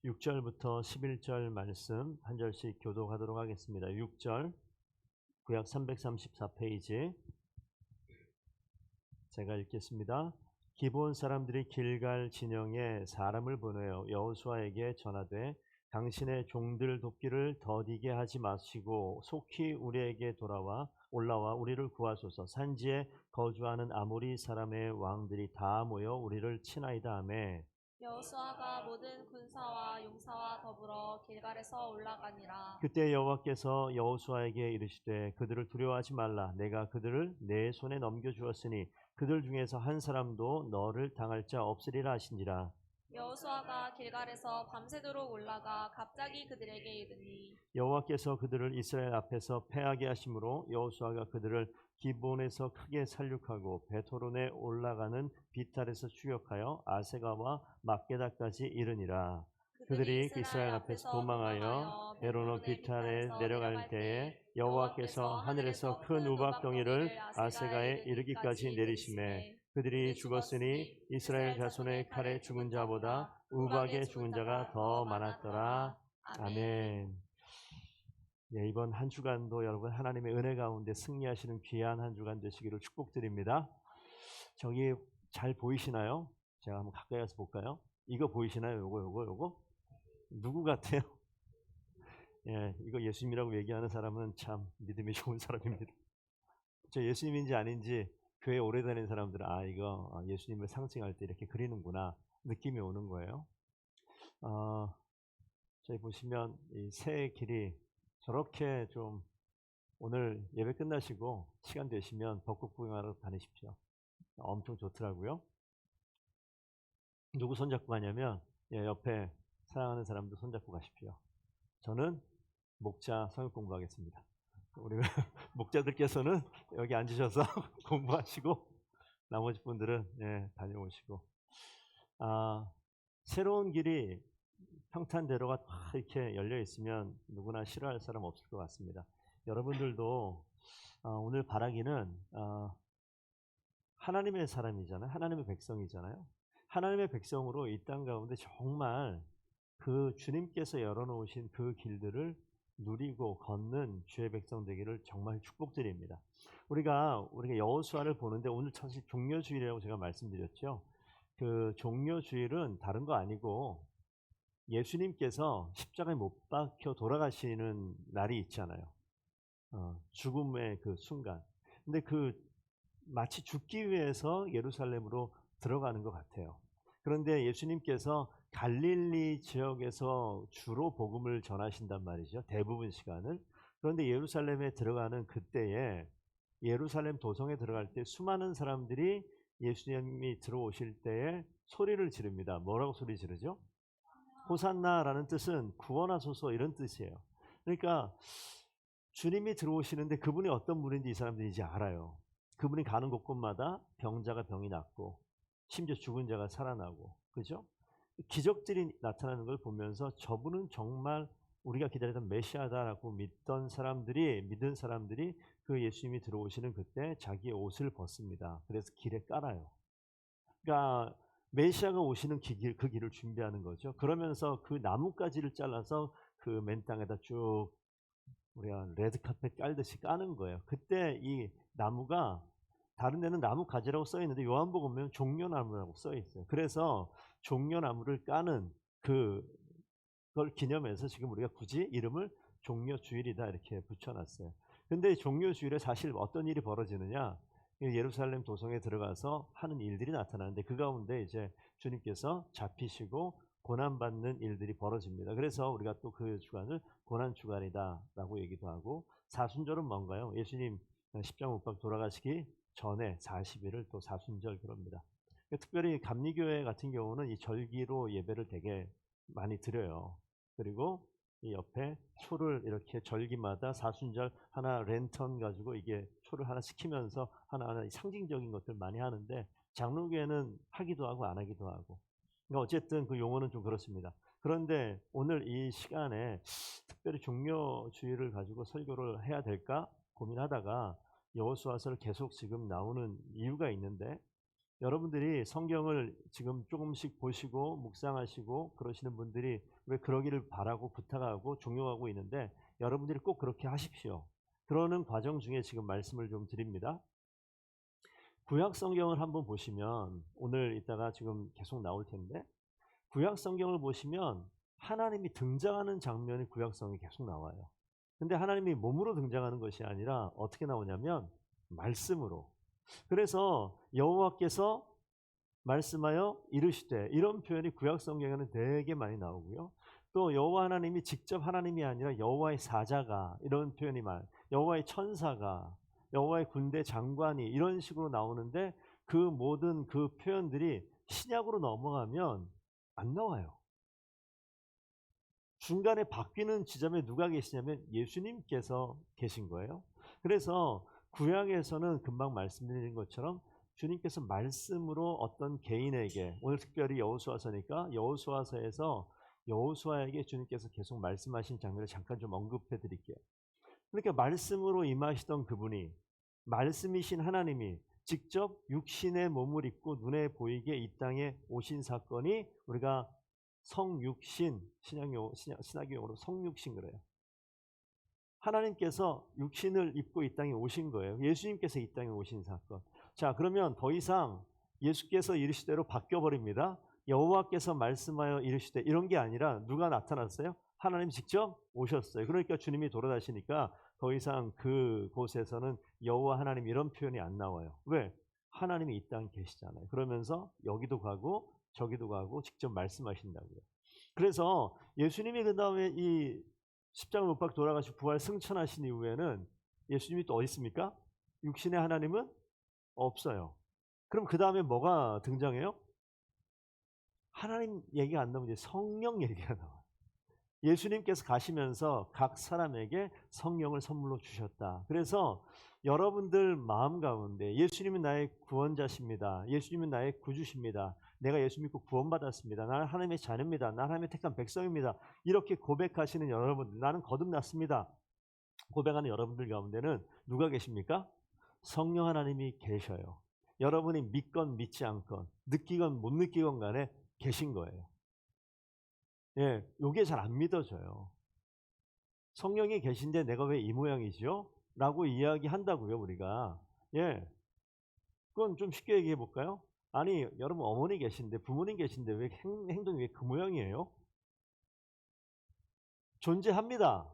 6절부터 11절 말씀 한 절씩 교독하도록 하겠습니다. 6절 구약 334페이지 제가 읽겠습니다. 기브온 사람들이 길갈 진영에 사람을 보내어 여호수아에게 전하되 당신의 종들 돕기를 더디게 하지 마시고 속히 우리에게 올라와 우리를 구하소서. 산지에 거주하는 아모리 사람의 왕들이 다 모여 우리를 치나이다 하매 여호수아가 모든 군사와 용사와 더불어 길갈에서 올라가니라. 그때 여호와께서 여호수아에게 이르시되 그들을 두려워하지 말라. 내가 그들을 내 손에 넘겨주었으니 그들 중에서 한 사람도 너를 당할 자 없으리라 하신지라. 여호수아가 길갈에서 밤새도록 올라가 갑자기 그들에게 이르니 여호와께서 그들을 이스라엘 앞에서 패하게 하심으로 여호수아가 그들을 기브온에서 크게 살육하고 베토론에 올라가는 비탈에서 추격하여 아세가와 막게다까지 이르니라. 그들이 이스라엘 앞에서 도망하여 베로노 비탈에 내려갈 때에 여호와께서 하늘에서 큰 우박덩이를 아세가에 이르기까지 내리심에 그들이 죽었으니 이스라엘 자손의 칼에 죽은 자보다 우박에 죽은 자가 더 많았더라. 아멘. 예, 이번 한 주간도 여러분 하나님의 은혜 가운데 승리하시는 귀한 한 주간 되시기를 축복드립니다. 저기 잘 보이시나요? 제가 한번 가까이 가서 볼까요? 이거 보이시나요? 요거 누구 같아요? 예, 이거 예수님이라고 얘기하는 사람은 참 믿음이 좋은 사람입니다. 저 예수님인지 아닌지 교회 오래 다니는 사람들은 이거 예수님을 상징할 때 이렇게 그리는구나 느낌이 오는 거예요. 저희 보시면 이 새의 길이 저렇게 좀 오늘 예배 끝나시고 시간 되시면 벚꽃 구경하러 다니십시오. 엄청 좋더라고요. 누구 손잡고 가냐면 옆에 사랑하는 사람들 손잡고 가십시오. 저는 목자 성역 공부하겠습니다. 우리 목자들께서는 여기 앉으셔서 공부하시고 나머지 분들은 다녀오시고 새로운 길이 평탄대로가 다 이렇게 열려 있으면 누구나 싫어할 사람 없을 것 같습니다. 여러분들도 오늘 바라기는 하나님의 사람이잖아요. 하나님의 백성이잖아요. 하나님의 백성으로 이 땅 가운데 정말 그 주님께서 열어놓으신 그 길들을 누리고 걷는 주의 백성 되기를 정말 축복드립니다. 우리가 여호수아를 보는데 오늘 사실 종려주일이라고 제가 말씀드렸죠. 그 종려주일은 다른 거 아니고 예수님께서 십자가에 못 박혀 돌아가시는 날이 있잖아요. 죽음의 그 순간. 근데 마치 죽기 위해서 예루살렘으로 들어가는 것 같아요. 그런데 예수님께서 갈릴리 지역에서 주로 복음을 전하신단 말이죠. 대부분 시간을. 그런데 예루살렘에 들어가는 그때에 예루살렘 도성에 들어갈 때 수많은 사람들이 예수님이 들어오실 때에 소리를 지릅니다. 뭐라고 소리 지르죠? 호산나라는 뜻은 구원하소서 이런 뜻이에요. 그러니까 주님이 들어오시는데 그분이 어떤 분인지 이 사람들이 이제 알아요. 그분이 가는 곳곳마다 병자가 병이 낫고 심지어 죽은 자가 살아나고 그죠? 기적들이 나타나는 걸 보면서 저분은 정말 우리가 기다리던 메시아다라고 믿은 사람들이 그 예수님이 들어오시는 그때 자기의 옷을 벗습니다. 그래서 길에 깔아요. 그러니까 메시아가 오시는 그 길을 준비하는 거죠. 그러면서 그 나뭇가지를 잘라서 그 맨 땅에다 쭉 우리가 레드카펫 깔듯이 까는 거예요. 그때 이 나무가 다른 데는 나무 가지라고 써 있는데 요한복음 보면 종려나무라고 써 있어요. 그래서 종려나무를 까는 그걸 기념해서 지금 우리가 굳이 이름을 종려주일이다 이렇게 붙여놨어요. 근데 종려주일에 사실 어떤 일이 벌어지느냐? 예루살렘 도성에 들어가서 하는 일들이 나타나는데 그 가운데 이제 주님께서 잡히시고 고난받는 일들이 벌어집니다. 그래서 우리가 또 그 주간을 고난주간이다라고 얘기도 하고 사순절은 뭔가요? 예수님 십자가 못 박혀 돌아가시기 전에 40일을 또 사순절 그럽니다. 특별히 감리교회 같은 경우는 이 절기로 예배를 되게 많이 드려요. 그리고 이 옆에 초를 이렇게 절기마다 사순절 하나 랜턴 가지고 이게 초를 하나 시키면서 하나하나 상징적인 것들 많이 하는데 장로교회는 하기도 하고 안 하기도 하고 그러니까 어쨌든 그 용어는 좀 그렇습니다. 그런데 오늘 이 시간에 특별히 종려주의를 가지고 설교를 해야 될까 고민하다가 여호수아서를 계속 지금 나오는 이유가 있는데 여러분들이 성경을 지금 조금씩 보시고 묵상하시고 그러시는 분들이 왜 그러기를 바라고 부탁하고 종용하고 있는데 여러분들이 꼭 그렇게 하십시오. 그러는 과정 중에 지금 말씀을 좀 드립니다. 구약 성경을 한번 보시면 오늘 이따가 지금 계속 나올 텐데 구약 성경을 보시면 하나님이 등장하는 장면이 구약 성경에 계속 나와요. 근데 하나님이 몸으로 등장하는 것이 아니라 어떻게 나오냐면 말씀으로. 그래서 여호와께서 말씀하여 이르시되 이런 표현이 구약 성경에는 되게 많이 나오고요. 또 여호와 하나님이 직접 하나님이 아니라 여호와의 사자가 이런 표현이 여호와의 천사가 여호와의 군대 장관이 이런 식으로 나오는데 그 모든 그 표현들이 신약으로 넘어가면 안 나와요. 중간에 바뀌는 지점에 누가 계시냐면 예수님께서 계신 거예요. 그래서 구약에서는 금방 말씀드린 것처럼 주님께서 말씀으로 어떤 개인에게 오늘 특별히 여호수아서니까 여호수아서에서 여호수아에게 주님께서 계속 말씀하신 장면을 잠깐 좀 언급해 드릴게요. 그러니까 말씀으로 임하시던 그분이 말씀이신 하나님이 직접 육신의 몸을 입고 눈에 보이게 이 땅에 오신 사건이 우리가 성육신, 신약 용어로 성육신 그래요. 하나님께서 육신을 입고 이 땅에 오신 거예요. 예수님께서 이 땅에 오신 사건. 자, 그러면 더 이상 예수께서 이르시대로 바뀌어 버립니다. 여호와께서 말씀하여 이르시되 이런 게 아니라 누가 나타났어요? 하나님 직접 오셨어요. 그러니까 주님이 돌아다니니까 더 이상 그곳에서는 여호와 하나님 이런 표현이 안 나와요. 왜? 하나님이 이 땅에 계시잖아요. 그러면서 여기도 가고 저기도 가고 직접 말씀하신다고요. 그래서 예수님이 그 다음에 이 십자가 못 박혀 돌아가시고 부활 승천하신 이후에는 예수님이 또 어디 있습니까? 육신의 하나님은 없어요. 그럼 그 다음에 뭐가 등장해요? 하나님 얘기가 안 나오면 이제 성령 얘기가 나와요. 예수님께서 가시면서 각 사람에게 성령을 선물로 주셨다. 그래서 여러분들 마음 가운데 예수님은 나의 구원자십니다. 예수님은 나의 구주십니다. 내가 예수 믿고 구원받았습니다. 나는 하나님의 자녀입니다. 나는 하나님의 택한 백성입니다. 이렇게 고백하시는 여러분들, 나는 거듭났습니다. 고백하는 여러분들 가운데는 누가 계십니까? 성령 하나님이 계셔요. 여러분이 믿건 믿지 않건 느끼건 못 느끼건 간에 계신 거예요. 예, 요게 잘 안 믿어져요. 성령이 계신데 내가 왜 이 모양이죠? 라고 이야기한다고요, 우리가. 예. 그건 좀 쉽게 얘기해 볼까요? 아니, 여러분 어머니 계신데, 부모님 계신데 왜 행동이 왜 그 모양이에요? 존재합니다.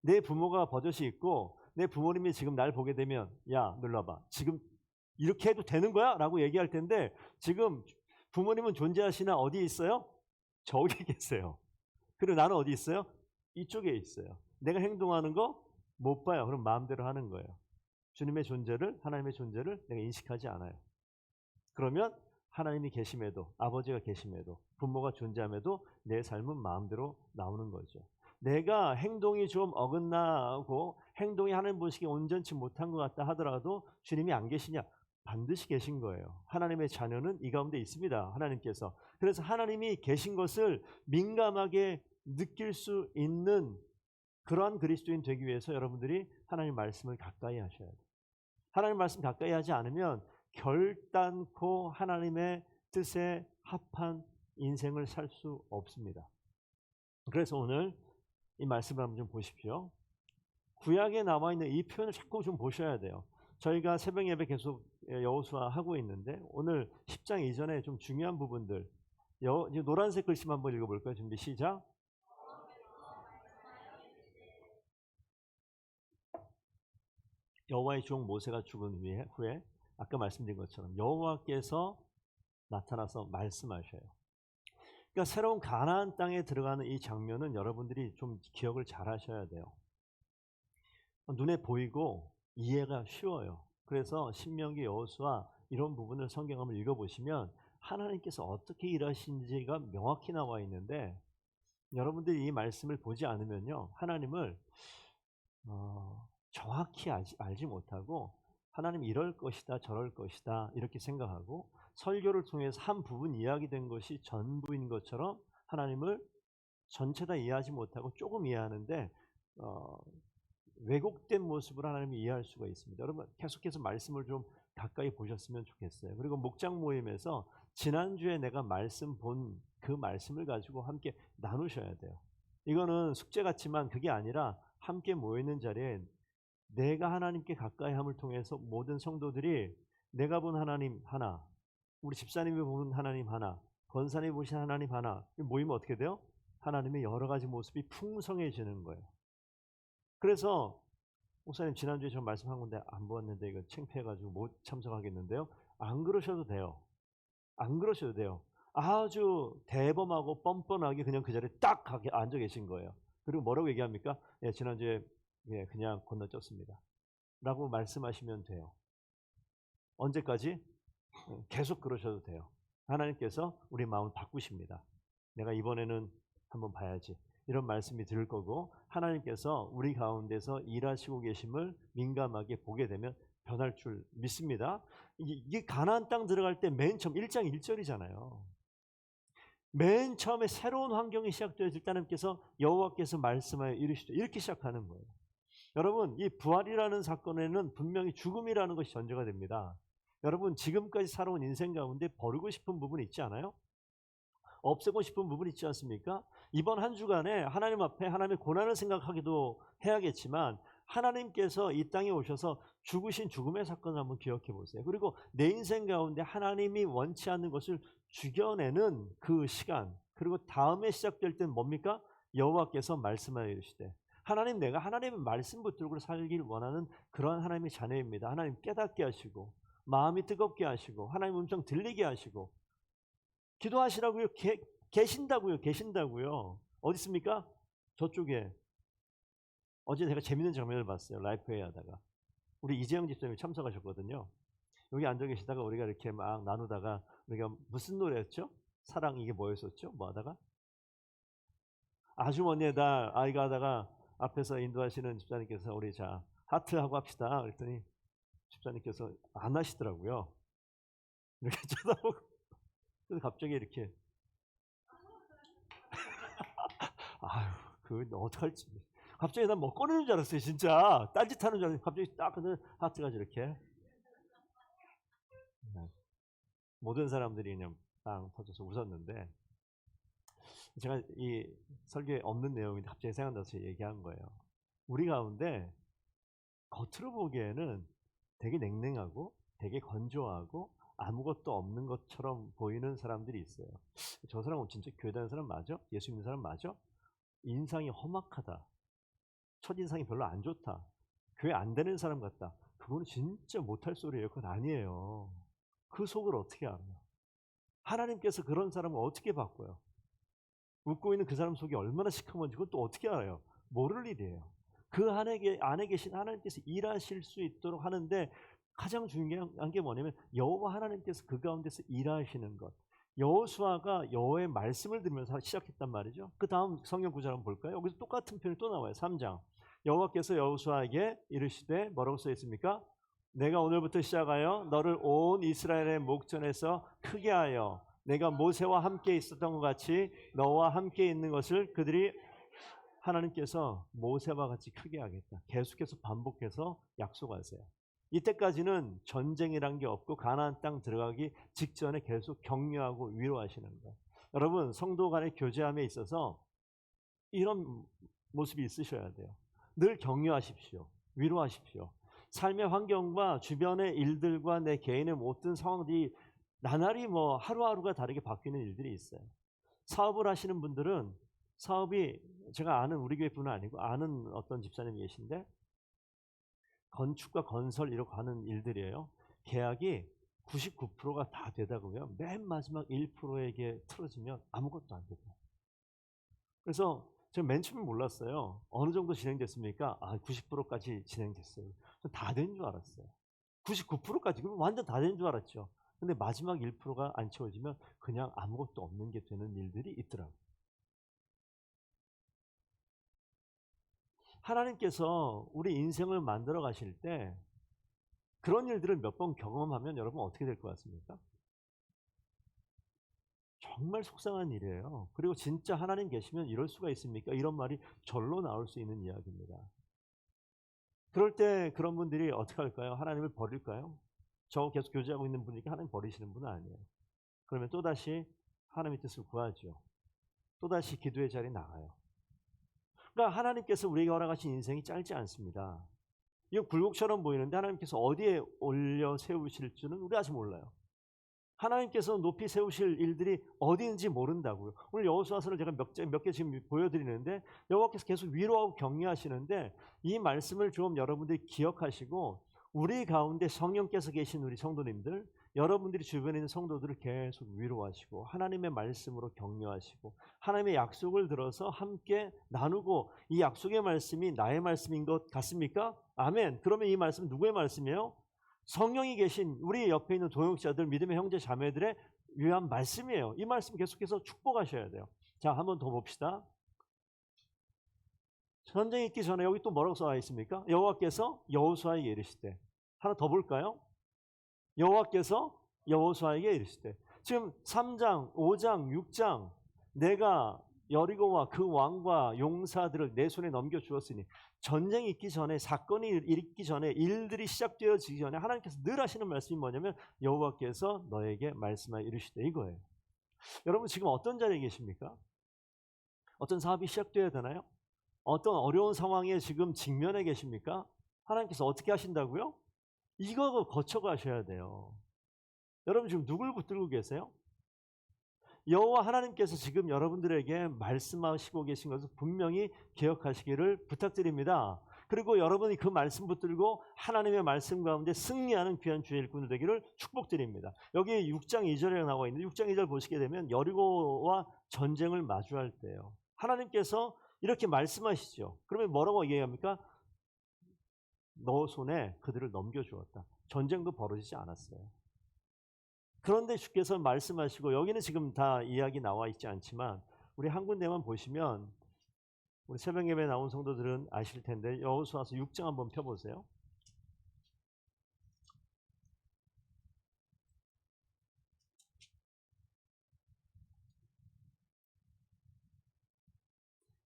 내 부모가 버젓이 있고, 내 부모님이 지금 날 보게 되면, 야, 눌러봐. 지금 이렇게 해도 되는 거야? 라고 얘기할 텐데, 지금 부모님은 존재하시나 어디에 있어요? 저기 계세요. 그리고 나는 어디 있어요? 이쪽에 있어요. 내가 행동하는 거 못 봐요. 그럼 마음대로 하는 거예요. 주님의 존재를, 하나님의 존재를 내가 인식하지 않아요. 그러면 하나님이 계심에도, 아버지가 계심에도, 부모가 존재함에도 내 삶은 마음대로 나오는 거죠. 내가 행동이 좀 어긋나고 행동이 하나님 보시기에 온전치 못한 것 같다 하더라도 주님이 안 계시냐? 반드시 계신 거예요. 하나님의 자녀는 이 가운데 있습니다. 하나님께서. 그래서 하나님이 계신 것을 민감하게 느낄 수 있는 그러한 그리스도인 되기 위해서 여러분들이 하나님 말씀을 가까이 하셔야 돼요. 하나님 말씀 가까이 하지 않으면 결단코 하나님의 뜻에 합한 인생을 살 수 없습니다. 그래서 오늘 이 말씀을 한번 좀 보십시오. 구약에 나와 있는 이 표현을 자꾸 좀 보셔야 돼요. 저희가 새벽 예배 계속 여호수아 하고 있는데 오늘 10장 이전에 좀 중요한 부분들 노란색 글씨만 한번 읽어볼까요? 준비 시작. 여호와의 종 모세가 죽은 후에 아까 말씀드린 것처럼 여호와께서 나타나서 말씀하셔요. 그러니까 새로운 가나안 땅에 들어가는 이 장면은 여러분들이 좀 기억을 잘 하셔야 돼요. 눈에 보이고 이해가 쉬워요. 그래서 신명기 여호수아 이런 부분을 성경 한번 읽어보시면 하나님께서 어떻게 일하시는지가 명확히 나와 있는데 여러분들이 이 말씀을 보지 않으면요 하나님을 정확히 알지 못하고 하나님 이럴 것이다 저럴 것이다 이렇게 생각하고 설교를 통해서 한 부분 이야기된 것이 전부인 것처럼 하나님을 전체 다 이해하지 못하고 조금 이해하는데 왜곡된 모습으로 하나님을 이해할 수가 있습니다. 여러분 계속해서 말씀을 좀 가까이 보셨으면 좋겠어요. 그리고 목장 모임에서 지난주에 내가 말씀 본 그 말씀을 가지고 함께 나누셔야 돼요. 이거는 숙제 같지만 그게 아니라 함께 모이는 자리에 내가 하나님께 가까이 함을 통해서 모든 성도들이 내가 본 하나님 하나, 우리 집사님이 보는 하나님 하나, 권사님이 보신 하나님 하나, 모이면 어떻게 돼요? 하나님의 여러 가지 모습이 풍성해지는 거예요. 그래서 목사님 지난주에 저 말씀한 건데 안 보았는데 이거 창피해가지고 못 참석하겠는데요. 안 그러셔도 돼요. 안 그러셔도 돼요. 아주 대범하고 뻔뻔하게 그냥 그 자리에 딱 앉아 계신 거예요. 그리고 뭐라고 얘기합니까? 예, 지난주에 그냥 건너뛰었습니다. 라고 말씀하시면 돼요. 언제까지? 계속 그러셔도 돼요. 하나님께서 우리 마음을 바꾸십니다. 내가 이번에는 한번 봐야지. 이런 말씀이 들을 거고 하나님께서 우리 가운데서 일하시고 계심을 민감하게 보게 되면 변할 줄 믿습니다. 이게 가나안 땅 들어갈 때 맨 처음 1장 1절이잖아요. 맨 처음에 새로운 환경이 시작되어질 때 하나님께서 여호와께서 말씀하여 이르시되 이렇게 시작하는 거예요. 여러분 이 부활이라는 사건에는 분명히 죽음이라는 것이 전제가 됩니다. 여러분 지금까지 살아온 인생 가운데 버리고 싶은 부분이 있지 않아요? 없애고 싶은 부분이 있지 않습니까? 이번 한 주간에 하나님 앞에 하나님의 고난을 생각하기도 해야겠지만 하나님께서 이 땅에 오셔서 죽으신 죽음의 사건을 한번 기억해 보세요. 그리고 내 인생 가운데 하나님이 원치 않는 것을 죽여내는 그 시간, 그리고 다음에 시작될 때는 뭡니까? 여호와께서 말씀하여 이르시되 하나님 내가 하나님의 말씀 붙들고 살길 원하는 그러한 하나님의 자녀입니다. 하나님 깨닫게 하시고 마음이 뜨겁게 하시고 하나님 음성 들리게 하시고 기도하시라고요. 계신다고요. 어디 있습니까? 저쪽에. 어제 제가 재밌는 장면을 봤어요. 라이프웨이 하다가. 우리 이재영 집사님이 참석하셨거든요. 여기 앉아 계시다가 우리가 이렇게 막 나누다가 우리가 무슨 노래였죠? 사랑 이게 뭐였었죠? 뭐 하다가? 아주머니의 달 아이가 하다가 앞에서 인도하시는 집사님께서 우리 자 하트하고 합시다. 그랬더니 집사님께서 안 하시더라고요. 이렇게 쳐다보고 그래서 갑자기 이렇게 아유 그 어떡할지 갑자기 난 뭐 꺼내는 줄 알았어요. 진짜 딴짓하는 줄 알았는데 갑자기 딱 근데 하트가 이렇게 모든 사람들이 그냥 빵 터져서 웃었는데 제가 이 설교에 없는 내용인데 갑자기 생각나서 얘기한 거예요. 우리 가운데 겉으로 보기에는 되게 냉랭하고 되게 건조하고 아무것도 없는 것처럼 보이는 사람들이 있어요. 저 사람은 진짜 교회 다니는 사람 맞아? 예수 믿는 사람 맞아? 인상이 험악하다. 첫인상이 별로 안 좋다. 교회 안 다니는 사람 같다. 그거는 진짜 못할 소리예요. 그건 아니에요. 그 속을 어떻게 알아요? 하나님께서 그런 사람을 어떻게 바꿔요? 웃고 있는 그 사람 속이 얼마나 시커먼지 그건 또 어떻게 알아요? 모를 일이에요. 그 안에 계신 하나님께서 일하실 수 있도록 하는데 가장 중요한 게 뭐냐면 여호와 하나님께서 그 가운데서 일하시는 것. 여호수아가 여호와의 말씀을 들으면서 시작했단 말이죠. 그 다음 성경 구절 한번 볼까요? 여기서 똑같은 표현이 또 나와요. 3장. 여호와께서 여호수아에게 이르시되 뭐라고 써 있습니까? 내가 오늘부터 시작하여 너를 온 이스라엘의 목전에서 크게 하여 내가 모세와 함께 있었던 것 같이 너와 함께 있는 것을 그들이 하나님께서 모세와 같이 크게 하겠다. 계속해서 반복해서 약속하세요. 이때까지는 전쟁이란 게 없고 가나안 땅 들어가기 직전에 계속 격려하고 위로하시는 거예요. 여러분 성도 간의 교제함에 있어서 이런 모습이 있으셔야 돼요. 늘 격려하십시오. 위로하십시오. 삶의 환경과 주변의 일들과 내 개인의 모든 상황들이 나날이 뭐 하루하루가 다르게 바뀌는 일들이 있어요. 사업을 하시는 분들은 사업이 제가 아는 우리 교회 분은 아니고 아는 어떤 집사님이 계신데 건축과 건설 이렇게 하는 일들이에요. 계약이 99%가 다 되다고요. 맨 마지막 1%에게 틀어지면 아무것도 안 되고. 그래서 제가 맨 처음에 몰랐어요. 어느 정도 진행됐습니까? 90%까지 진행됐어요. 다 된 줄 알았어요. 99%까지 그럼 완전 다 된 줄 알았죠. 근데 마지막 1%가 안 채워지면 그냥 아무것도 없는 게 되는 일들이 있더라고요. 하나님께서 우리 인생을 만들어 가실 때 그런 일들을 몇 번 경험하면 여러분 어떻게 될 것 같습니까? 정말 속상한 일이에요. 그리고 진짜 하나님 계시면 이럴 수가 있습니까? 이런 말이 절로 나올 수 있는 이야기입니다. 그럴 때 그런 분들이 어떻게 할까요? 하나님을 버릴까요? 저 계속 교제하고 있는 분이니까 하나님 버리시는 분은 아니에요. 그러면 또다시 하나님의 뜻을 구하죠. 또다시 기도의 자리에 나가요. 그러니까 하나님께서 우리에게 허락하신 인생이 짧지 않습니다. 이거 굴곡처럼 보이는데 하나님께서 어디에 올려 세우실 줄은 우리 아직 몰라요. 하나님께서 높이 세우실 일들이 어디인지 모른다고요. 오늘 여호수아서를 제가 몇 개 지금 보여드리는데 여호와께서 계속 위로하고 격려하시는데 이 말씀을 좀 여러분들이 기억하시고 우리 가운데 성령께서 계신 우리 성도님들, 여러분들이 주변에 있는 성도들을 계속 위로하시고 하나님의 말씀으로 격려하시고 하나님의 약속을 들어서 함께 나누고 이 약속의 말씀이 나의 말씀인 것 같습니까? 아멘. 그러면 이 말씀은 누구의 말씀이에요? 성령이 계신 우리 옆에 있는 동역자들, 믿음의 형제 자매들의 위한 말씀이에요. 이 말씀 계속해서 축복하셔야 돼요. 자, 한번 더 봅시다. 전쟁이 있기 전에 여기 또 뭐라고 써져 있습니까? 여호와께서 여호수아에게 이르시되. 하나 더 볼까요? 여호와께서 여호수아에게 이르시되. 지금 3장, 5장, 6장 내가 여리고와 그 왕과 용사들을 내 손에 넘겨 주었으니 전쟁이 있기 전에, 사건이 있기 전에, 일들이 시작되어지기 전에 하나님께서 늘 하시는 말씀이 뭐냐면 여호와께서 너에게 말씀하여 이르시되 이거예요. 여러분 지금 어떤 자리에 계십니까? 어떤 사업이 시작되어야 되나요? 어떤 어려운 상황에 지금 직면해 계십니까? 하나님께서 어떻게 하신다고요? 이거 거쳐가셔야 돼요. 여러분 지금 누굴 붙들고 계세요? 여호와 하나님께서 지금 여러분들에게 말씀하시고 계신 것을 분명히 기억하시기를 부탁드립니다. 그리고 여러분이 그 말씀 붙들고 하나님의 말씀 가운데 승리하는 귀한 주의 일꾼들 되기를 축복드립니다. 여기 6장 2절에 나와 있는데 6장 2절 보시게 되면 여리고와 전쟁을 마주할 때요. 하나님께서 이렇게 말씀하시죠. 그러면 뭐라고 얘기합니까? 너 손에 그들을 넘겨주었다. 전쟁도 벌어지지 않았어요. 그런데 주께서 말씀하시고 여기는 지금 다 이야기 나와 있지 않지만 우리 한 군데만 보시면 우리 새벽 예배 나온 성도들은 아실 텐데 여호수아서 6장 한번 펴보세요.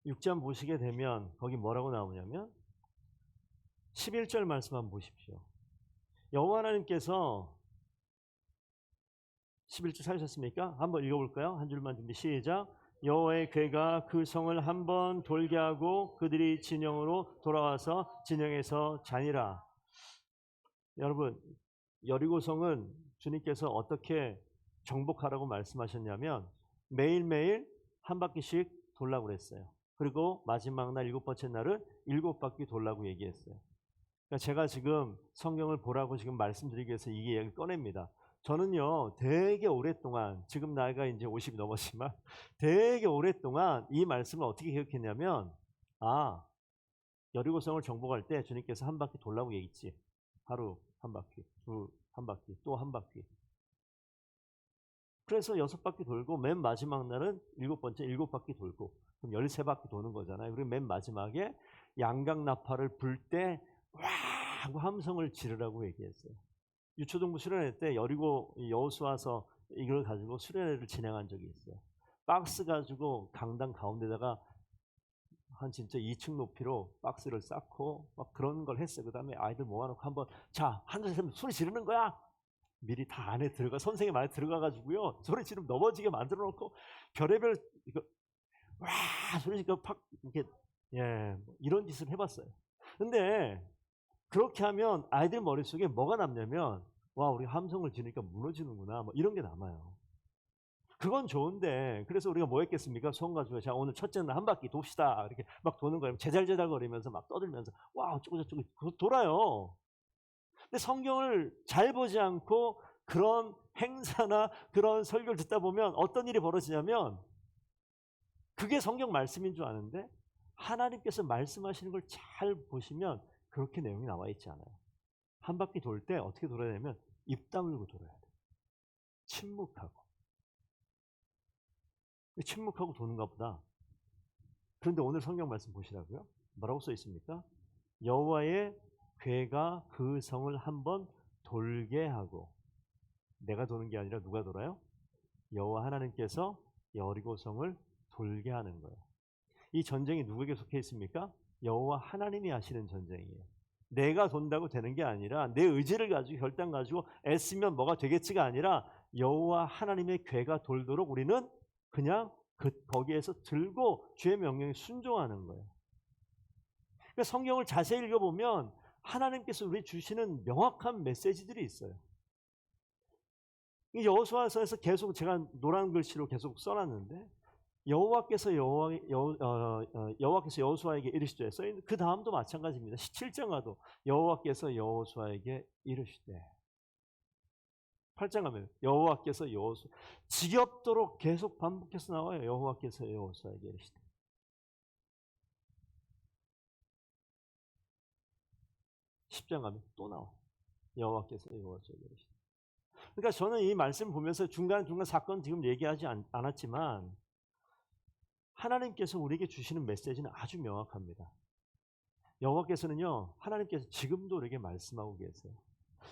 육 장 보시게 되면 거기 뭐라고 나오냐면 11절 말씀 한번 보십시오. 여호와 하나님께서 11절 찾으셨습니까? 한번 읽어볼까요? 한 줄만 준비 시작. 여호와의 궤가 그 성을 한번 돌게 하고 그들이 진영으로 돌아와서 진영에서 자니라. 여러분 여리고성은 주님께서 어떻게 정복하라고 말씀하셨냐면 매일매일 한 바퀴씩 돌라고 그랬어요. 그리고 마지막 날 7번째 날은 7바퀴 돌라고 얘기했어요. 그러니까 제가 지금 성경을 보라고 지금 말씀드리기 위해서 이 얘기를 꺼냅니다. 저는요 되게 오랫동안 지금 나이가 이제 50이 넘었지만 되게 오랫동안 이 말씀을 어떻게 기억했냐면 여리고성을 정복할 때 주님께서 한 바퀴 돌라고 얘기했지. 하루 한 바퀴, 두 한 바퀴, 또 한 바퀴. 그래서 6바퀴 돌고 맨 마지막 날은 7번째 7바퀴 돌고 그럼 13바퀴 도는 거잖아요. 그리고 맨 마지막에 양강나팔을 불 때 와 하고 함성을 지르라고 얘기했어요. 유초동부 수련회 때 여리고 여호수아서 이걸 가지고 수련회를 진행한 적이 있어요. 박스 가지고 강당 가운데다가 한 진짜 2층 높이로 박스를 쌓고 막 그런 걸 했어요. 그 다음에 아이들 모아놓고 한번 자, 한 줄 셋 소리 지르는 거야. 미리 다 안에 들어가 선생님 안에 들어가가지고요 소리 지르면 넘어지게 만들어 놓고 별의별 이거 와 소리 지르고 팍 이렇게 이런 짓을 해봤어요. 근데 그렇게 하면 아이들 머릿속에 뭐가 남냐면 와 우리 함성을 지르니까 무너지는구나 뭐 이런 게 남아요. 그건 좋은데 그래서 우리가 뭐 했겠습니까? 손 가지고 자 오늘 첫째 날 한 바퀴 돕시다 이렇게 막 도는 거예요. 제잘제잘 거리면서 막 떠들면서 와 어쩌고 저쩌고 돌아요. 근데 성경을 잘 보지 않고 그런 행사나 그런 설교를 듣다 보면 어떤 일이 벌어지냐면 그게 성경 말씀인 줄 아는데 하나님께서 말씀하시는 걸 잘 보시면 그렇게 내용이 나와 있지 않아요. 한 바퀴 돌 때 어떻게 돌아야 되냐면 입 다물고 돌아야 돼요. 침묵하고 도는가 보다. 그런데 오늘 성경 말씀 보시라고요. 뭐라고 써 있습니까? 여호와의 궤가 그 성을 한번 돌게 하고 내가 도는 게 아니라 누가 돌아요? 여호와 하나님께서 여리고성을 돌게 하는 거예요. 이 전쟁이 누구에게 속해 있습니까? 여호와 하나님이 하시는 전쟁이에요. 내가 돈다고 되는 게 아니라 내 의지를 가지고 결단 가지고 애쓰면 뭐가 되겠지가 아니라 여호와 하나님의 궤가 돌도록 우리는 그냥 거기에서 들고 주의 명령에 순종하는 거예요. 그러니까 성경을 자세히 읽어보면 하나님께서 우리 주시는 명확한 메시지들이 있어요. 이 여호수아서에서 계속 제가 노란 글씨로 계속 써놨는데 여호와께서 여호수아에게 이르시되 써있는 그 다음도 마찬가지입니다. 17장 가도 여호와께서 여호수아에게 이르시되 8장 가면 여호와께서 지겹도록 계속 반복해서 나와요. 여호와께서 여호수아에게 이르시되 10장 가면 또 나와. 여호와께서 여호수아에게 이르시되. 그러니까 저는 이 말씀 보면서 중간중간 사건 지금 얘기하지 않았지만 하나님께서 우리에게 주시는 메시지는 아주 명확합니다. 여호와께서는요, 하나님께서 지금도 우리에게 말씀하고 계세요.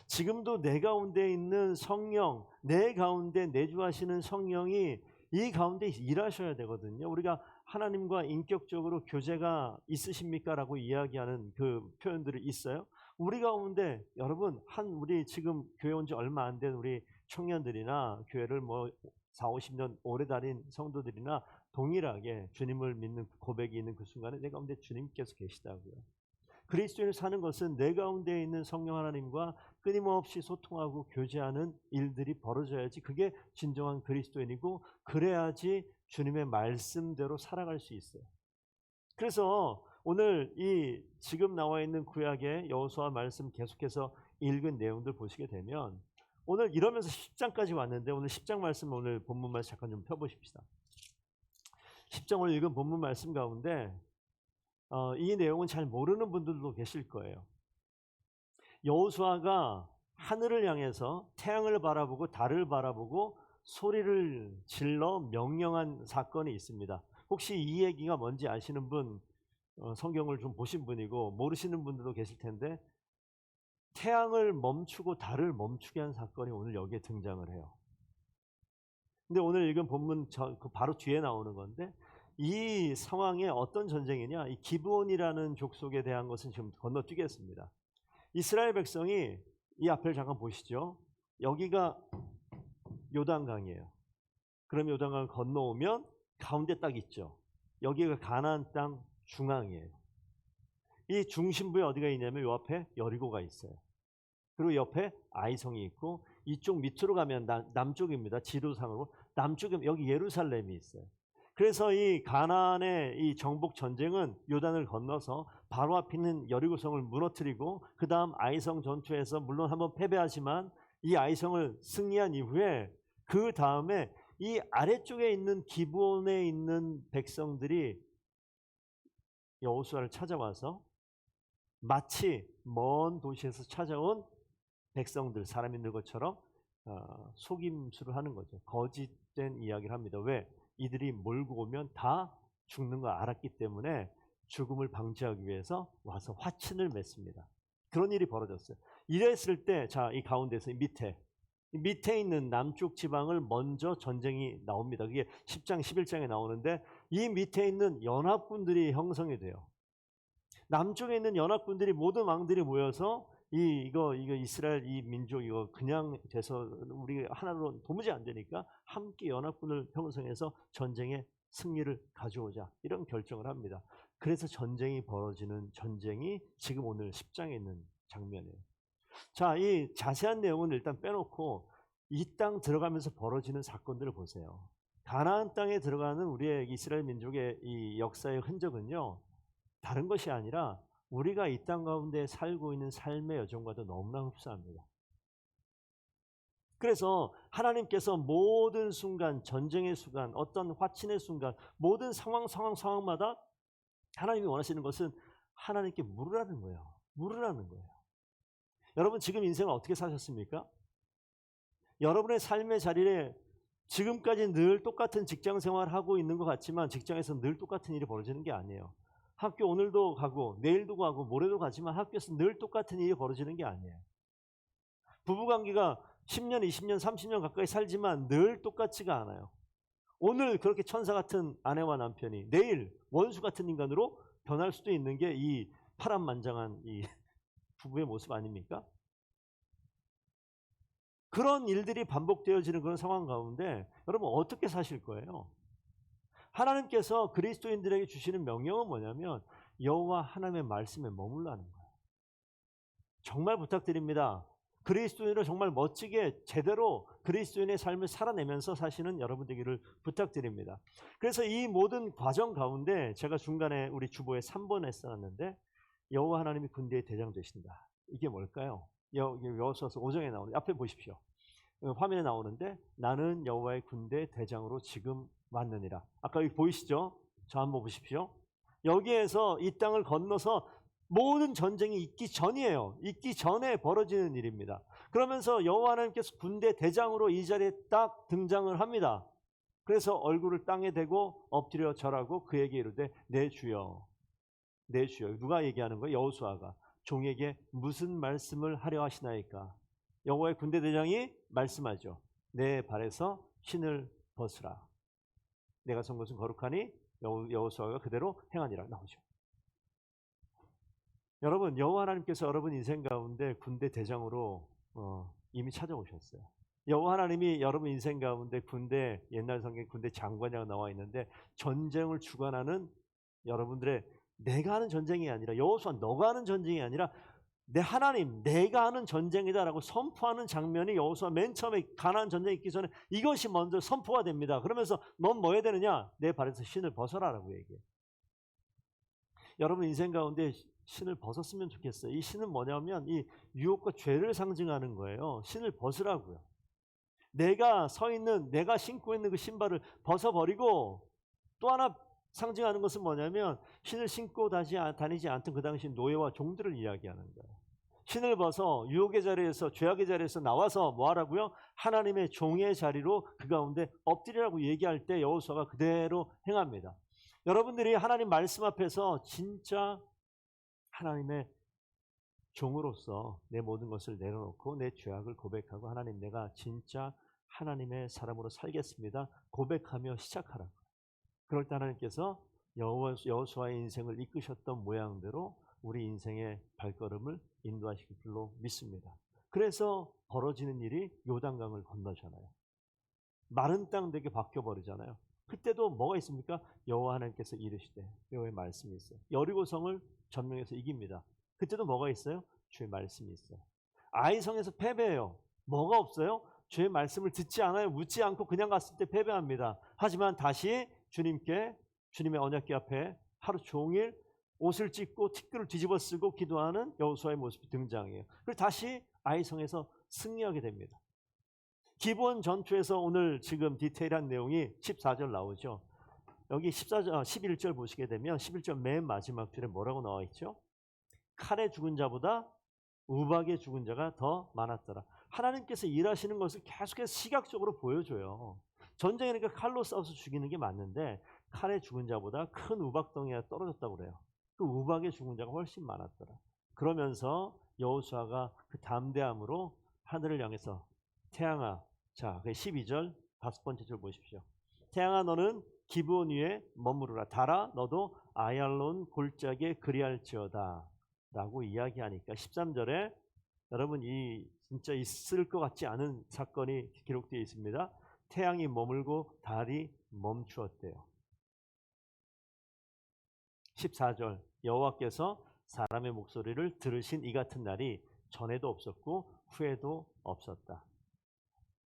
지금도 내 가운데 있는 성령, 내 가운데 내주하시는 성령이 이 가운데 일하셔야 되거든요. 우리가 하나님과 인격적으로 교제가 있으십니까? 라고 이야기하는 그 표현들이 있어요. 우리 가운데 여러분 우리 지금 교회 온 지 얼마 안 된 우리 청년들이나 교회를 4, 50년 오래 다닌 성도들이나 동일하게 주님을 믿는 고백이 있는 그 순간에 내 가운데 주님께서 계시다고요. 그리스도인을 사는 것은 내 가운데 있는 성령 하나님과 끊임없이 소통하고 교제하는 일들이 벌어져야지 그게 진정한 그리스도인이고 그래야지 주님의 말씀대로 살아갈 수 있어요. 그래서 오늘 이 지금 나와 있는 구약의 여호수아 말씀 계속해서 읽은 내용들 보시게 되면 오늘 이러면서 10장까지 왔는데 오늘 10장 말씀 오늘 본문 말씀 잠깐 좀 펴보십시다. 10장을 읽은 본문 말씀 가운데 이 내용은 잘 모르는 분들도 계실 거예요. 여호수아가 하늘을 향해서 태양을 바라보고 달을 바라보고 소리를 질러 명령한 사건이 있습니다. 혹시 이 얘기가 뭔지 아시는 분, 성경을 좀 보신 분이고 모르시는 분들도 계실 텐데 태양을 멈추고 달을 멈추게 한 사건이 오늘 여기에 등장을 해요. 근데 오늘 읽은 본문 그 바로 뒤에 나오는 건데 이 상황에 어떤 전쟁이냐, 이 기브온이라는 족속에 대한 것은 지금 건너뛰겠습니다. 이스라엘 백성이 이 앞을 잠깐 보시죠. 여기가 요단강이에요. 그럼 요단강을 건너오면 가운데 딱 있죠. 여기가 가나안 땅 중앙이에요. 이 중심부에 어디가 있냐면 요 앞에 여리고가 있어요. 그리고 옆에 아이성이 있고 이쪽 밑으로 가면 남쪽입니다. 지도상으로 남쪽에 여기 예루살렘이 있어요. 그래서 이 가나안의 이 정복 전쟁은 요단을 건너서 바로 앞에 있는 여리고성을 무너뜨리고 그 다음 아이성 전투에서 물론 한번 패배하지만 이 아이성을 승리한 이후에 그 다음에 이 아래쪽에 있는 기브온에 있는 백성들이 여호수아를 찾아와서 마치 먼 도시에서 찾아온 백성들, 사람 있는 것처럼 속임수를 하는 거죠. 거짓된 이야기를 합니다. 왜? 이들이 몰고 오면 다 죽는 걸 알았기 때문에 죽음을 방지하기 위해서 와서 화친을 맺습니다. 그런 일이 벌어졌어요. 이랬을 때, 자, 이 가운데서 밑에 있는 남쪽 지방을 먼저 전쟁이 나옵니다. 그게 10장, 11장에 나오는데 이 밑에 있는 연합군들이 형성이 돼요. 남쪽에 있는 연합군들이 모든 왕들이 모여서 이거 이스라엘 이 민족 이거 그냥 돼서 우리 하나로 도무지 안 되니까 함께 연합군을 형성해서 전쟁에 승리를 가져오자 이런 결정을 합니다. 그래서 전쟁이 벌어지는 전쟁이 지금 오늘 10장에 있는 장면이에요. 자, 이 자세한 내용은 일단 빼놓고 이 땅 들어가면서 벌어지는 사건들을 보세요. 가나안 땅에 들어가는 우리의 이스라엘 민족의 이 역사의 흔적은요, 다른 것이 아니라 우리가 이 땅 가운데 살고 있는 삶의 여정과도 너무나 흡사합니다. 그래서 하나님께서 모든 순간, 전쟁의 순간, 어떤 화친의 순간, 모든 상황마다 하나님이 원하시는 것은 하나님께 물으라는 거예요. 물으라는 거예요. 여러분 지금 인생을 어떻게 사셨습니까? 여러분의 삶의 자리에 지금까지 늘 똑같은 직장 생활을 하고 있는 것 같지만 직장에서 늘 똑같은 일이 벌어지는 게 아니에요. 학교 오늘도 가고 내일도 가고 모레도 가지만 학교에서 늘 똑같은 일이 벌어지는 게 아니에요. 부부관계가 10년, 20년, 30년 가까이 살지만 늘 똑같지가 않아요. 오늘 그렇게 천사 같은 아내와 남편이 내일 원수 같은 인간으로 변할 수도 있는 게 이 파란만장한 이 부부의 모습 아닙니까? 그런 일들이 반복되어지는 그런 상황 가운데 여러분 어떻게 사실 거예요? 하나님께서 그리스도인들에게 주시는 명령은 뭐냐면 여호와 하나님의 말씀에 머물라는 거예요. 정말 부탁드립니다. 그리스도인으로 정말 멋지게 제대로 그리스도인의 삶을 살아내면서 사시는 여러분 되기를 부탁드립니다. 그래서 이 모든 과정 가운데 제가 중간에 우리 주보에 3번에 써놨는데 여호와 하나님이 군대의 대장 되신다. 이게 뭘까요? 여호수아서 5장에 나오는데 앞에 보십시오. 화면에 나오는데 나는 여호와의 군대 대장으로 지금 왔느니라. 아까 여기 보이시죠? 저 한번 보십시오. 여기에서 이 땅을 건너서 모든 전쟁이 있기 전이에요. 있기 전에 벌어지는 일입니다. 그러면서 여호와 하나님께서 군대 대장으로 이 자리에 딱 등장을 합니다. 그래서 얼굴을 땅에 대고 엎드려 절하고 그에게 이르되 내 주여 내 주여. 누가 얘기하는 거예요? 여호수아가 종에게 무슨 말씀을 하려 하시나이까? 여호와의 군대 대장이 말씀하죠. 내 발에서 신을 벗으라. 내가 선 것은 거룩하니 여호수아가 그대로 행하니라. 나오죠. 여러분 여호와 하나님께서 여러분 인생 가운데 군대 대장으로 이미 찾아오셨어요. 여호와 하나님이 여러분 인생 가운데 군대 옛날 성경 군대 장관이라고 나와 있는데 전쟁을 주관하는 여러분들의 내가 하는 전쟁이 아니라 여호수아 너가 하는 전쟁이 아니라 내 하나님 내가 하는 전쟁이다라고 선포하는 장면이 여호수아 맨 처음에 가나안 전쟁이 있기 전에 이것이 먼저 선포가 됩니다. 그러면서 넌 뭐 해야 되느냐? 내 발에서 신을 벗어라라고 얘기해요. 여러분 인생 가운데 신을 벗었으면 좋겠어요. 이 신은 뭐냐면 이 유혹과 죄를 상징하는 거예요. 신을 벗으라고요. 내가 서 있는 내가 신고 있는 그 신발을 벗어버리고 또 하나 상징하는 것은 뭐냐면 신을 신고 다니지 않던 그 당시 노예와 종들을 이야기하는 거예요. 신을 벗어 유혹의 자리에서 죄악의 자리에서 나와서 뭐 하라고요? 하나님의 종의 자리로 그 가운데 엎드리라고 얘기할 때 여호수아가 그대로 행합니다. 여러분들이 하나님 말씀 앞에서 진짜 하나님의 종으로서 내 모든 것을 내려놓고 내 죄악을 고백하고 하나님 내가 진짜 하나님의 사람으로 살겠습니다. 고백하며 시작하라고. 그럴 때 하나님께서 여호수아의 인생을 이끄셨던 모양대로 우리 인생의 발걸음을 인도하실 줄로 믿습니다. 그래서 벌어지는 일이 요단강을 건너잖아요. 마른 땅 되게 바뀌어버리잖아요. 그때도 뭐가 있습니까? 여호와 하나님께서 이르시되 여호와의 말씀이 있어요. 여리고성을 점령해서 이깁니다. 그때도 뭐가 있어요? 주의 말씀이 있어요. 아이성에서 패배해요. 뭐가 없어요? 주의 말씀을 듣지 않아요. 묻지 않고 그냥 갔을 때 패배합니다. 하지만 다시 주님의 언약궤 앞에 하루 종일 옷을 찢고 티끌을 뒤집어 쓰고 기도하는 여호수아의 모습이 등장해요. 그리고 다시 아이성에서 승리하게 됩니다. 기본 전투에서 오늘 지금 디테일한 내용이 14절 나오죠. 여기 11절 보시게 되면 11절 맨 마지막 줄에 뭐라고 나와 있죠? 칼에 죽은 자보다 우박에 죽은 자가 더 많았더라. 하나님께서 일하시는 것을 계속해서 시각적으로 보여줘요. 전쟁이니까 칼로 싸워서 죽이는 게 맞는데 칼에 죽은 자보다 큰 우박덩이가 떨어졌다고 그래요. 그 우박에 죽은 자가 훨씬 많았더라. 그러면서 여호수아가 그 담대함으로 하늘을 향해서 태양아, 자, 12절 5번째 줄 보십시오. 태양아 너는 기브온 위에 머무르라. 달아 너도 아얄론 골짜기에 그리할지어다 라고 이야기하니까 13절에 여러분 이 진짜 있을 것 같지 않은 사건이 기록되어 있습니다. 태양이 머물고 달이 멈추었대요. 14절 여호와께서 사람의 목소리를 들으신 이 같은 날이 전에도 없었고 후에도 없었다.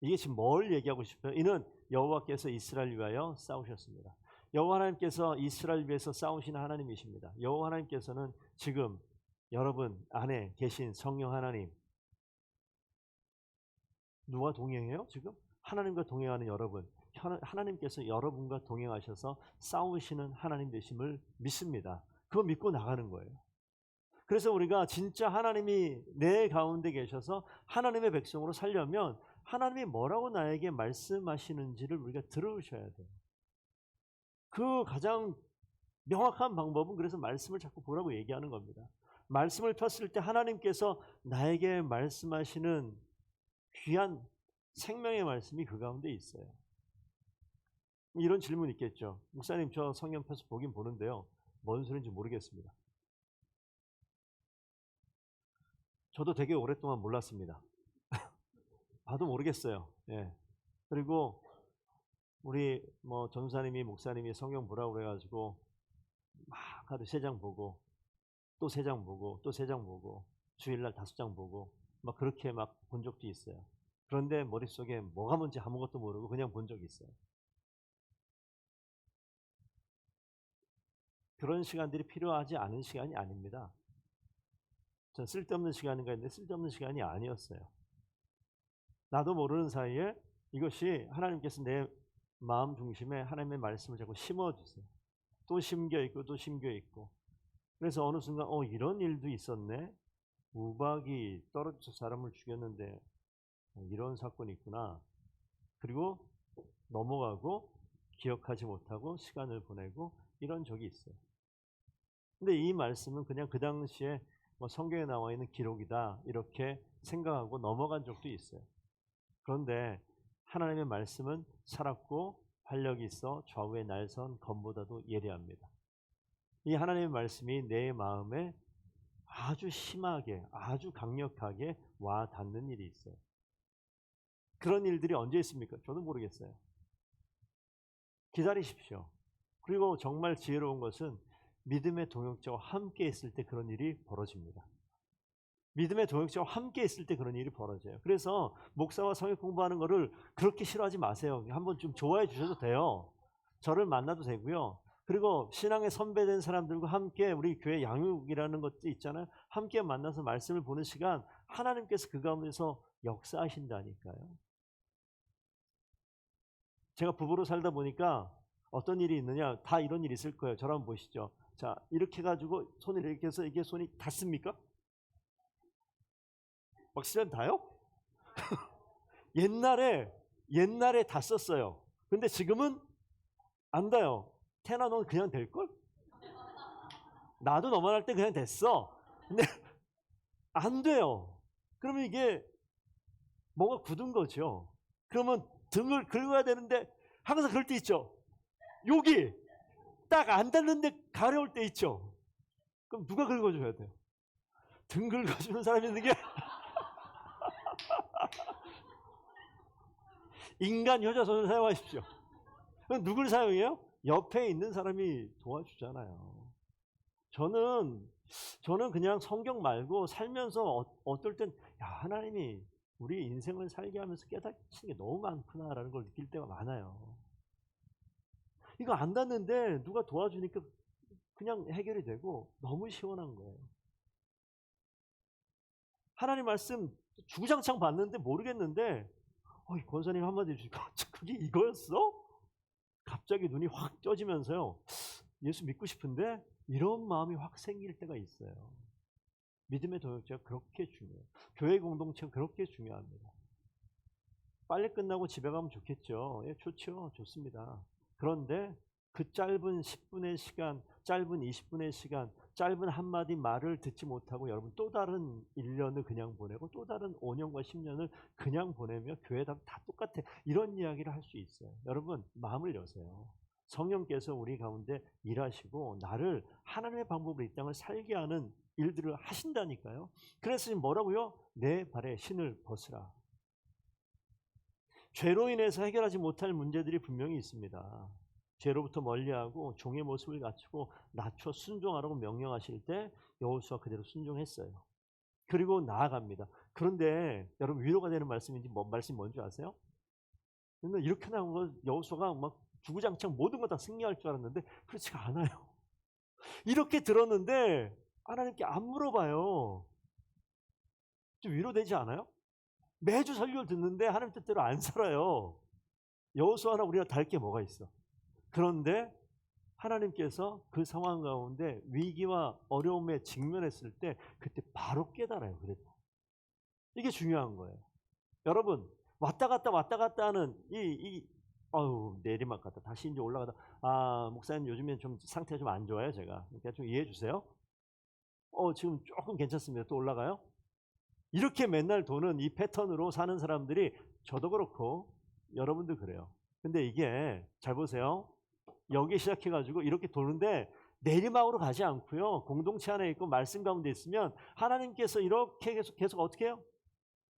이게 지금 뭘 얘기하고 싶어요? 이는 여호와께서 이스라엘 위하여 싸우셨습니다. 여호와 하나님께서 이스라엘 위해서 싸우시는 하나님이십니다. 여호와 하나님께서는 지금 여러분 안에 계신 성령 하나님 누가 동행해요? 지금 하나님과 동행하는 여러분, 하나님께서 여러분과 동행하셔서 싸우시는 하나님 되심을 믿습니다. 그거 믿고 나가는 거예요. 그래서 우리가 진짜 하나님이 내 가운데 계셔서 하나님의 백성으로 살려면 하나님이 뭐라고 나에게 말씀하시는지를 우리가 들으셔야 돼요. 그 가장 명확한 방법은 그래서 말씀을 자꾸 보라고 얘기하는 겁니다. 말씀을 폈을 때 하나님께서 나에게 말씀하시는 귀한 생명의 말씀이 그 가운데 있어요. 이런 질문 있겠죠. 목사님 저 성경 펴서 보긴 보는데요. 뭔 소리인지 모르겠습니다. 저도 되게 오랫동안 몰랐습니다. 봐도 모르겠어요. 예. 그리고 우리 뭐 전사님이 목사님이 성경 보라고 그래가지고 막 하루 3장 보고 또 3장 보고 또 3장 보고 주일날 5장 보고 막 그렇게 막 본 적도 있어요. 그런데 머릿속에 뭐가 뭔지 아무것도 모르고 그냥 본 적이 있어요. 그런 시간들이 필요하지 않은 시간이 아닙니다. 전 쓸데없는 시간인가 했는데 쓸데없는 시간이 아니었어요. 나도 모르는 사이에 이것이 하나님께서 내 마음 중심에 하나님의 말씀을 자꾸 심어주세요. 또 심겨 있고 또 심겨 있고. 그래서 어느 순간 이런 일도 있었네. 우박이 떨어져서 사람을 죽였는데 이런 사건이 있구나. 그리고 넘어가고 기억하지 못하고 시간을 보내고 이런 적이 있어요. 근데 이 말씀은 그냥 그 당시에 뭐 성경에 나와 있는 기록이다 이렇게 생각하고 넘어간 적도 있어요. 그런데 하나님의 말씀은 살았고 활력이 있어 좌우에 날선 검보다도 예리합니다. 이 하나님의 말씀이 내 마음에 아주 심하게 아주 강력하게 와 닿는 일이 있어요. 그런 일들이 언제 있습니까? 저도 모르겠어요. 기다리십시오. 그리고 정말 지혜로운 것은 믿음의 동역자와 함께 있을 때 그런 일이 벌어집니다. 믿음의 동역자와 함께 있을 때 그런 일이 벌어져요. 그래서 목사와 성경 공부하는 거를 그렇게 싫어하지 마세요. 한번 좀 좋아해 주셔도 돼요. 저를 만나도 되고요. 그리고 신앙의 선배된 사람들과 함께 우리 교회 양육이라는 것도 있잖아요. 함께 만나서 말씀을 보는 시간 하나님께서 그 가운데서 역사하신다니까요. 제가 부부로 살다 보니까 어떤 일이 있느냐 다 이런 일이 있을 거예요. 저를 한번 보시죠. 자, 이렇게 해가지고 손을 이렇게 해서 이게 손이 닿습니까? 막 시간 닿아요? 옛날에 닿았어요. 근데 지금은 안 닿아요. 태나 넌 그냥 될걸? 나도 너만 할 때 그냥 됐어. 근데 안 돼요. 그러면 이게 뭐가 굳은 거죠. 그러면 등을 긁어야 되는데 항상 그럴 때 있죠. 여기 딱 안 닿는데 가려울 때 있죠. 그럼 누가 긁어줘야 돼요? 등 긁어주는 사람이 있는 게 인간 효자손을 사용하십시오. 그럼 누굴 사용해요? 옆에 있는 사람이 도와주잖아요. 저는 그냥 성경 말고 살면서 어떨 땐 하나님이 우리 인생을 살게 하면서 깨닫히는 게 너무 많구나라는 걸 느낄 때가 많아요. 이거 안 닿는데 누가 도와주니까 그냥 해결이 되고 너무 시원한 거예요. 하나님 말씀 주구장창 봤는데 모르겠는데 권사님 한마디 해주니까 그게 이거였어? 갑자기 눈이 확 떠지면서요. 예수 믿고 싶은데 이런 마음이 확 생길 때가 있어요. 믿음의 동역자가 그렇게 중요해요. 교회 공동체가 그렇게 중요합니다. 빨리 끝나고 집에 가면 좋겠죠. 예, 좋죠. 좋습니다. 그런데 그 짧은 10분의 시간, 짧은 20분의 시간, 짧은 한마디 말을 듣지 못하고 여러분 또 다른 1년을 그냥 보내고 또 다른 5년과 10년을 그냥 보내며 교회다 다 똑같아. 이런 이야기를 할 수 있어요. 여러분 마음을 여세요. 성령께서 우리 가운데 일하시고 나를 하나님의 방법으로 이 땅을 살게 하는 일들을 하신다니까요. 그래서 지금 뭐라고요? 내 발에 신을 벗으라. 죄로 인해서 해결하지 못할 문제들이 분명히 있습니다. 죄로부터 멀리하고 종의 모습을 갖추고 낮춰 순종하라고 명령하실 때 여호수아 그대로 순종했어요. 그리고 나아갑니다. 그런데 여러분 위로가 되는 말씀인지 말씀이 뭔지 아세요? 근데 이렇게 나온 거 여호수아가 막 주구장창 모든 거 다 승리할 줄 알았는데 그렇지가 않아요. 이렇게 들었는데 하나님께 안 물어봐요. 좀 위로되지 않아요? 매주 설교를 듣는데 하나님 뜻대로 안 살아요. 여호수아나 우리가 다를 게 뭐가 있어? 그런데 하나님께서 그 상황 가운데 위기와 어려움에 직면했을 때 그때 바로 깨달아요. 그래도 이게 중요한 거예요. 여러분 왔다 갔다 하는 내리막 갔다 다시 이제 올라가다 목사님 요즘에 좀 상태가 좀 안 좋아요. 제가 그러니까 좀 이해해 주세요. 지금 조금 괜찮습니다. 또 올라가요. 이렇게 맨날 도는 이 패턴으로 사는 사람들이 저도 그렇고 여러분도 그래요. 근데 이게 잘 보세요. 여기 시작해가지고 이렇게 도는데 내리막으로 가지 않고요. 공동체 안에 있고 말씀 가운데 있으면 하나님께서 이렇게 계속 어떻게 해요?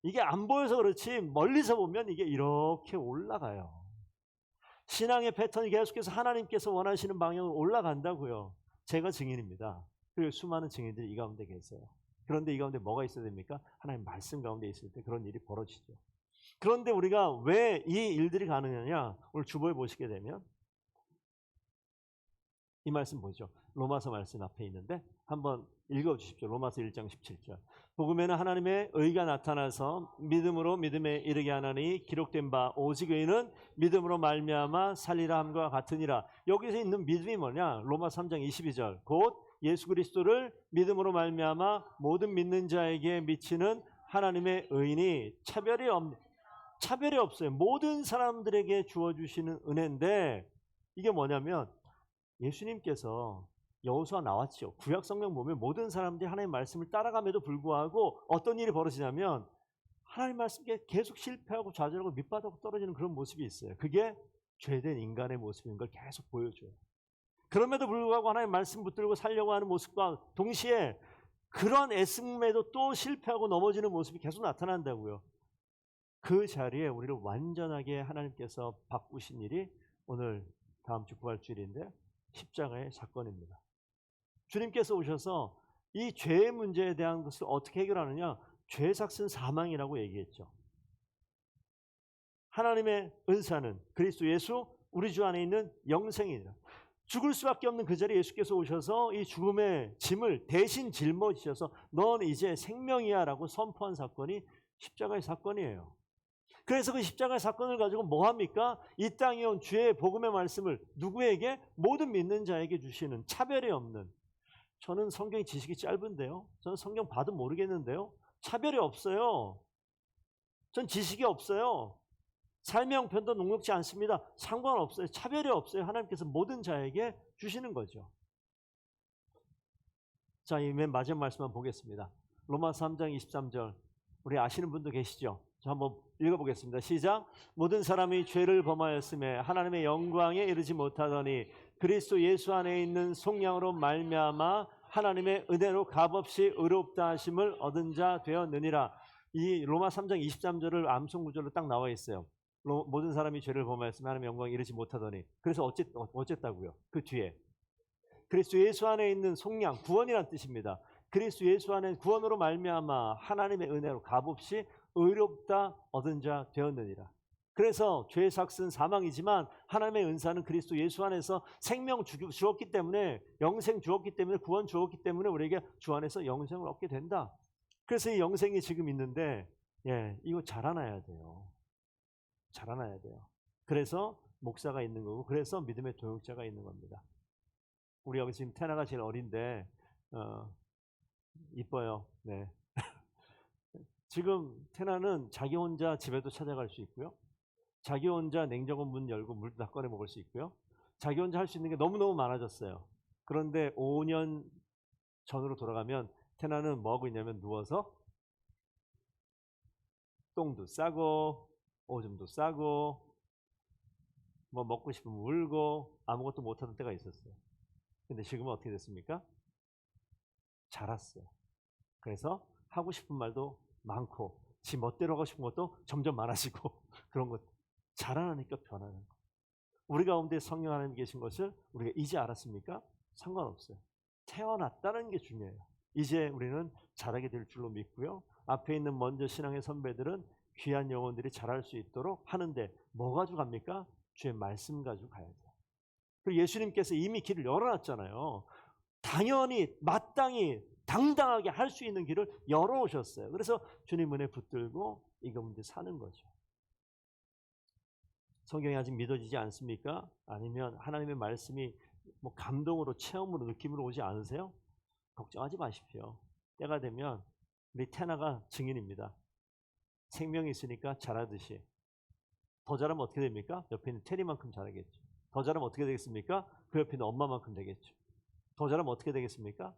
이게 안 보여서 그렇지 멀리서 보면 이게 이렇게 올라가요. 신앙의 패턴이 계속해서 하나님께서 원하시는 방향으로 올라간다고요. 제가 증인입니다. 그리고 수많은 증인들이 이 가운데 계세요. 그런데 이 가운데 뭐가 있어야 됩니까? 하나님 말씀 가운데 있을 때 그런 일이 벌어지죠. 그런데 우리가 왜 이 일들이 가능하냐? 오늘 주보에 보시게 되면 이 말씀 보죠. 로마서 말씀 앞에 있는데 한번 읽어주십시오. 로마서 1장 17절. 복음에는 하나님의 의가 나타나서 믿음으로 믿음에 이르게 하나니 기록된 바 오직 의는 믿음으로 말미암아 살리라 함과 같으니라. 여기서 있는 믿음이 뭐냐? 로마서 3장 22절. 곧 예수 그리스도를 믿음으로 말미암아 모든 믿는 자에게 미치는 하나님의 의인이 차별이 없어요. 모든 사람들에게 주어주시는 은혜인데 이게 뭐냐면 예수님께서 여호수아 나왔죠. 구약 성경 보면 모든 사람들이 하나님의 말씀을 따라감에도 불구하고 어떤 일이 벌어지냐면 하나님 말씀에 계속 실패하고 좌절하고 밑바닥으로 떨어지는 그런 모습이 있어요. 그게 죄된 인간의 모습인 걸 계속 보여줘요. 그럼에도 불구하고 하나님 말씀 붙들고 살려고 하는 모습과 동시에 그런 애씀에도 또 실패하고 넘어지는 모습이 계속 나타난다고요. 그 자리에 우리를 완전하게 하나님께서 바꾸신 일이 오늘 다음 주 부활주일인데 십자가의 사건입니다. 주님께서 오셔서 이 죄의 문제에 대한 것을 어떻게 해결하느냐? 죄 삭슨 사망이라고 얘기했죠. 하나님의 은사는 그리스도 예수 우리 주 안에 있는 영생이라. 죽을 수밖에 없는 그 자리에 예수께서 오셔서 이 죽음의 짐을 대신 짊어지셔서 넌 이제 생명이야 라고 선포한 사건이 십자가의 사건이에요. 그래서 그 십자가의 사건을 가지고 뭐합니까? 이 땅에 온 주의 복음의 말씀을 누구에게? 모든 믿는 자에게 주시는 차별이 없는. 저는 성경 지식이 짧은데요. 저는 성경 봐도 모르겠는데요. 차별이 없어요. 전 지식이 없어요. 삶의 형편도 녹록지 않습니다. 상관없어요. 차별이 없어요. 하나님께서 모든 자에게 주시는 거죠. 자, 이 맨 마지막 말씀만 보겠습니다. 로마서 3장 23절. 우리 아시는 분도 계시죠? 자, 한번 읽어보겠습니다. 시작. 모든 사람이 죄를 범하였음에 하나님의 영광에 이르지 못하더니 그리스도 예수 안에 있는 속량으로 말미암아 하나님의 은혜로 값없이 의롭다 하심을 얻은 자 되었느니라. 이 로마 3장 23절을 암송 구절로 딱 나와 있어요. 모든 사람이 죄를 범하였으면 하나님의 영광에 이르지 못하더니. 그래서 어쨌다고요? 그 뒤에 그리스도 예수 안에 있는 속량, 구원이란 뜻입니다. 그리스도 예수 안에 구원으로 말미암아 하나님의 은혜로 값없이 의롭다 얻은 자 되었느니라. 그래서 죄 삭슨 사망이지만 하나님의 은사는 그리스도 예수 안에서 생명 주었기 때문에, 영생 주었기 때문에, 구원 주었기 때문에 우리에게 주 안에서 영생을 얻게 된다. 그래서 이 영생이 지금 있는데 이거 자라나야 돼요. 자라나야 돼요. 그래서 목사가 있는 거고, 그래서 믿음의 동역자가 있는 겁니다. 우리 여기 지금 테나가 제일 어린데 이뻐요. 네. 지금 테나는 자기 혼자 집에도 찾아갈 수 있고요. 자기 혼자 냉장고 문 열고 물도 다 꺼내 먹을 수 있고요. 자기 혼자 할 수 있는 게 너무너무 많아졌어요. 그런데 5년 전으로 돌아가면 테나는 뭐 하고 있냐면 누워서 똥도 싸고 오줌도 싸고 뭐 먹고 싶으면 울고 아무것도 못하는 때가 있었어요. 근데 지금은 어떻게 됐습니까? 자랐어요. 그래서 하고 싶은 말도 많고 지 멋대로 하고 싶은 것도 점점 많아지고 그런 것. 자라나니까 변하는 거. 우리 가운데 성령 하나님 계신 것을 우리가 이제 알았습니까? 상관없어요. 태어났다는 게 중요해요. 이제 우리는 자라게 될 줄로 믿고요. 앞에 있는 먼저 신앙의 선배들은 귀한 영혼들이 자랄 수 있도록 하는데 뭐 가지고 갑니까? 주의 말씀 가지고 가야 돼요. 그리고 예수님께서 이미 길을 열어놨잖아요. 당연히 마땅히 당당하게 할 수 있는 길을 열어오셨어요. 그래서 주님 은혜 붙들고 이 가운데 사는 거죠. 성경이 아직 믿어지지 않습니까? 아니면 하나님의 말씀이 뭐 감동으로, 체험으로, 느낌으로 오지 않으세요? 걱정하지 마십시오. 때가 되면 우리 테나가 증인입니다. 생명이 있으니까 자라듯이. 더 자라면 어떻게 됩니까? 옆에 있는 테리만큼 자라겠죠. 더 자라면 어떻게 되겠습니까? 그 옆에 있는 엄마만큼 되겠죠. 더 자라면 어떻게 되겠습니까?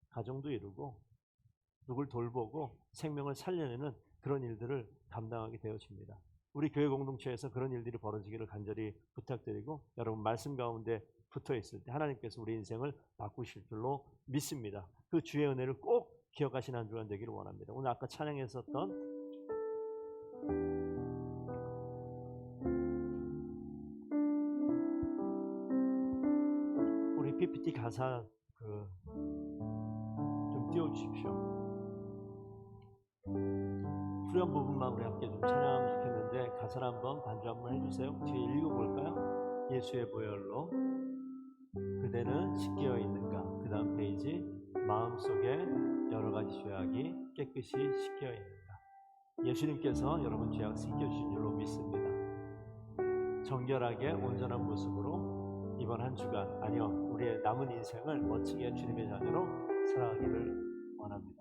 가정도 이루고 누굴 돌보고 생명을 살려내는 그런 일들을 감당하게 되어집니다. 우리 교회 공동체에서 그런 일들이 벌어지기를 간절히 부탁드리고 여러분 말씀 가운데 붙어 있을 때 하나님께서 우리 인생을 바꾸실 줄로 믿습니다. 그 주의 은혜를 꼭 기억하시는 한 주간 되기를 원합니다. 오늘 아까 찬양했었던 우리 PPT 가사 좀 띄워주십시오. 후렴 부분만 우리 함께 좀 찬양하면 좋겠는데 가사를 한번 반주 한번 해주세요. 뒤에 읽어볼까요? 예수의 보혈로 그대는 씻겨 있는가? 그 다음 페이지 마음속에 여러 가지 죄악이 깨끗이 씻겨 있는가? 예수님께서 여러분 죄악 씻겨주신 줄로 믿습니다. 정결하게 온전한 모습으로 이번 한 주간 아니요 우리의 남은 인생을 멋지게 주님의 자녀로 살아가기를 원합니다.